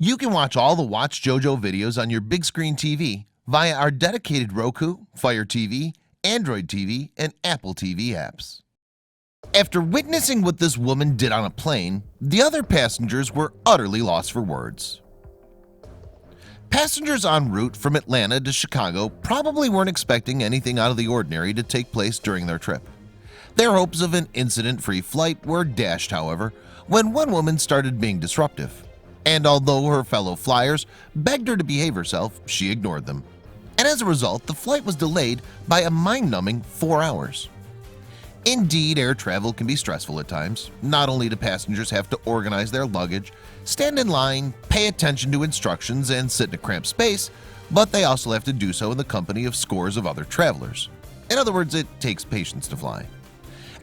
You can watch all the Watchjojo videos on your big screen TV via our dedicated Roku, Fire TV, Android TV, and Apple TV apps. After witnessing what this woman did on a plane, the other passengers were utterly lost for words. Passengers en route from Atlanta to Chicago probably weren't expecting anything out of the ordinary to take place during their trip. Their hopes of an incident-free flight were dashed, however, when one woman started being disruptive. And although her fellow flyers begged her to behave herself, she ignored them. And as a result, the flight was delayed by a mind-numbing 4 hours. Indeed, air travel can be stressful at times. Not only do passengers have to organize their luggage, stand in line, pay attention to instructions, and sit in a cramped space, but they also have to do so in the company of scores of other travelers. In other words, it takes patience to fly.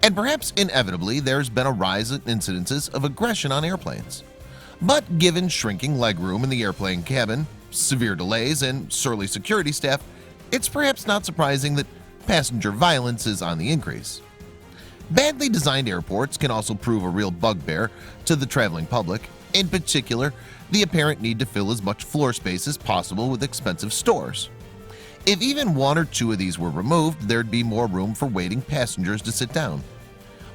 And perhaps inevitably, there's been a rise in incidences of aggression on airplanes. But given shrinking legroom in the airplane cabin, severe delays, and surly security staff, it's perhaps not surprising that passenger violence is on the increase. Badly designed airports can also prove a real bugbear to the traveling public, in particular, the apparent need to fill as much floor space as possible with expensive stores. If even one or two of these were removed, there'd be more room for waiting passengers to sit down.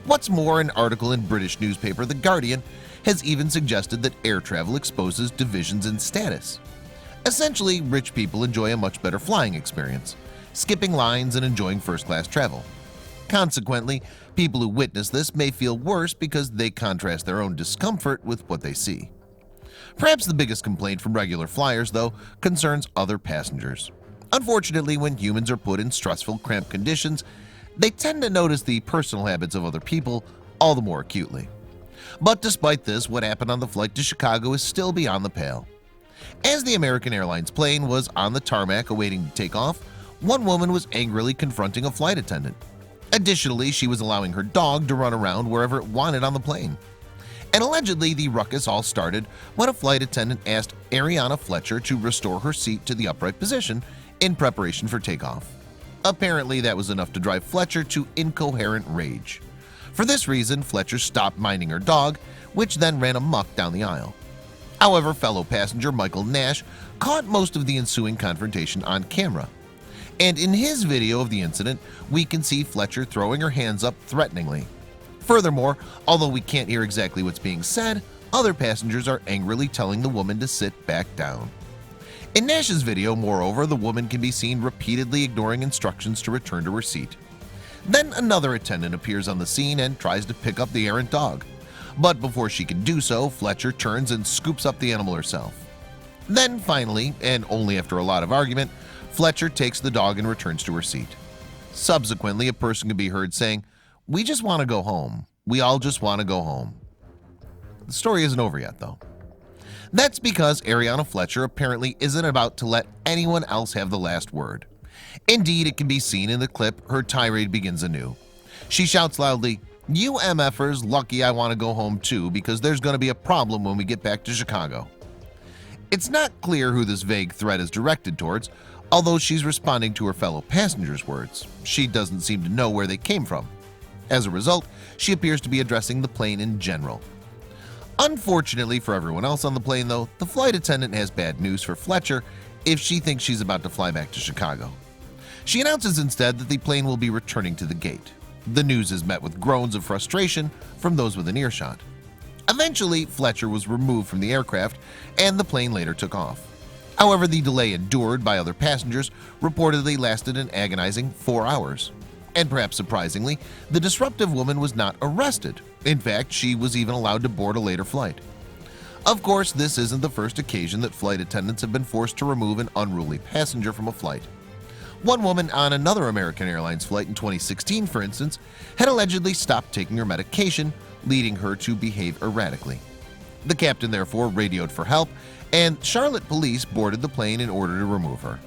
What's more, an article in British newspaper The Guardian has even suggested that air travel exposes divisions in status. Essentially, rich people enjoy a much better flying experience, skipping lines and enjoying first-class travel. Consequently, people who witness this may feel worse because they contrast their own discomfort with what they see. Perhaps the biggest complaint from regular flyers, though, concerns other passengers. Unfortunately, when humans are put in stressful, cramped conditions, they tend to notice the personal habits of other people all the more acutely. But despite this, what happened on the flight to Chicago is still beyond the pale. As the American Airlines plane was on the tarmac awaiting takeoff, one woman was angrily confronting a flight attendant. Additionally, she was allowing her dog to run around wherever it wanted on the plane. And allegedly, the ruckus all started when a flight attendant asked Ariana Fletcher to restore her seat to the upright position in preparation for takeoff. Apparently, that was enough to drive Fletcher to incoherent rage. For this reason, Fletcher stopped minding her dog, which then ran amok down the aisle. However, fellow passenger Michael Nash caught most of the ensuing confrontation on camera. And in his video of the incident, we can see Fletcher throwing her hands up threateningly. Furthermore, although we can't hear exactly what's being said, other passengers are angrily telling the woman to sit back down. In Nash's video, moreover, the woman can be seen repeatedly ignoring instructions to return to her seat. Then another attendant appears on the scene and tries to pick up the errant dog. But before she can do so, Fletcher turns and scoops up the animal herself. Then finally, and only after a lot of argument, Fletcher takes the dog and returns to her seat. Subsequently, a person can be heard saying, "We just want to go home. We all just want to go home." The story isn't over yet, though. That's because Ariana Fletcher apparently isn't about to let anyone else have the last word. Indeed, it can be seen in the clip her tirade begins anew. She shouts loudly, "You MFers lucky I want to go home too, because there's going to be a problem when we get back to Chicago." It's not clear who this vague threat is directed towards, although she's responding to her fellow passengers' words. She doesn't seem to know where they came from. As a result, she appears to be addressing the plane in general. Unfortunately for everyone else on the plane, though, the flight attendant has bad news for Fletcher if she thinks she's about to fly back to Chicago. She announces instead that the plane will be returning to the gate. The news is met with groans of frustration from those within earshot. Eventually, Fletcher was removed from the aircraft and the plane later took off. However, the delay endured by other passengers reportedly lasted an agonizing 4 hours. And perhaps surprisingly, the disruptive woman was not arrested. In fact, she was even allowed to board a later flight. Of course, this isn't the first occasion that flight attendants have been forced to remove an unruly passenger from a flight. One woman on another American Airlines flight in 2016, for instance, had allegedly stopped taking her medication, leading her to behave erratically. The captain therefore radioed for help, and Charlotte police boarded the plane in order to remove her.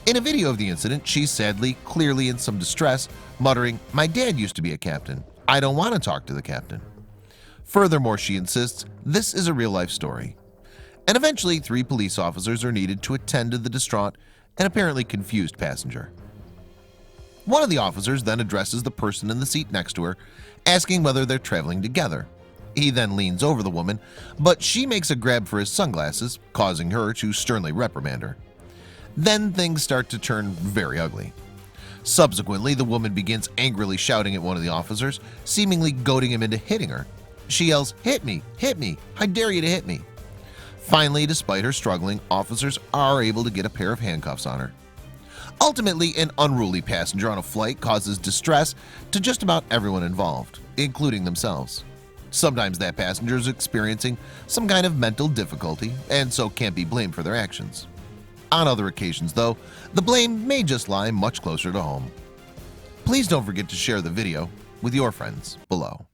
In a video of the incident, she's sadly, clearly in some distress, muttering, "My dad used to be a captain. I don't want to talk to the captain." Furthermore, she insists this is a real-life story. And eventually, 3 police officers are needed to attend to the distraught and apparently confused passenger. One of the officers then addresses the person in the seat next to her, asking whether they're traveling together. He then leans over the woman, but she makes a grab for his sunglasses, causing her to sternly reprimand her. Then things start to turn very ugly. Subsequently, the woman begins angrily shouting at one of the officers, seemingly goading him into hitting her. She yells, "Hit me! Hit me! I dare you to hit me!" Finally, despite her struggling, officers are able to get a pair of handcuffs on her. Ultimately, an unruly passenger on a flight causes distress to just about everyone involved, including themselves. Sometimes that passenger is experiencing some kind of mental difficulty and so can't be blamed for their actions. On other occasions, though, the blame may just lie much closer to home. Please don't forget to share the video with your friends below.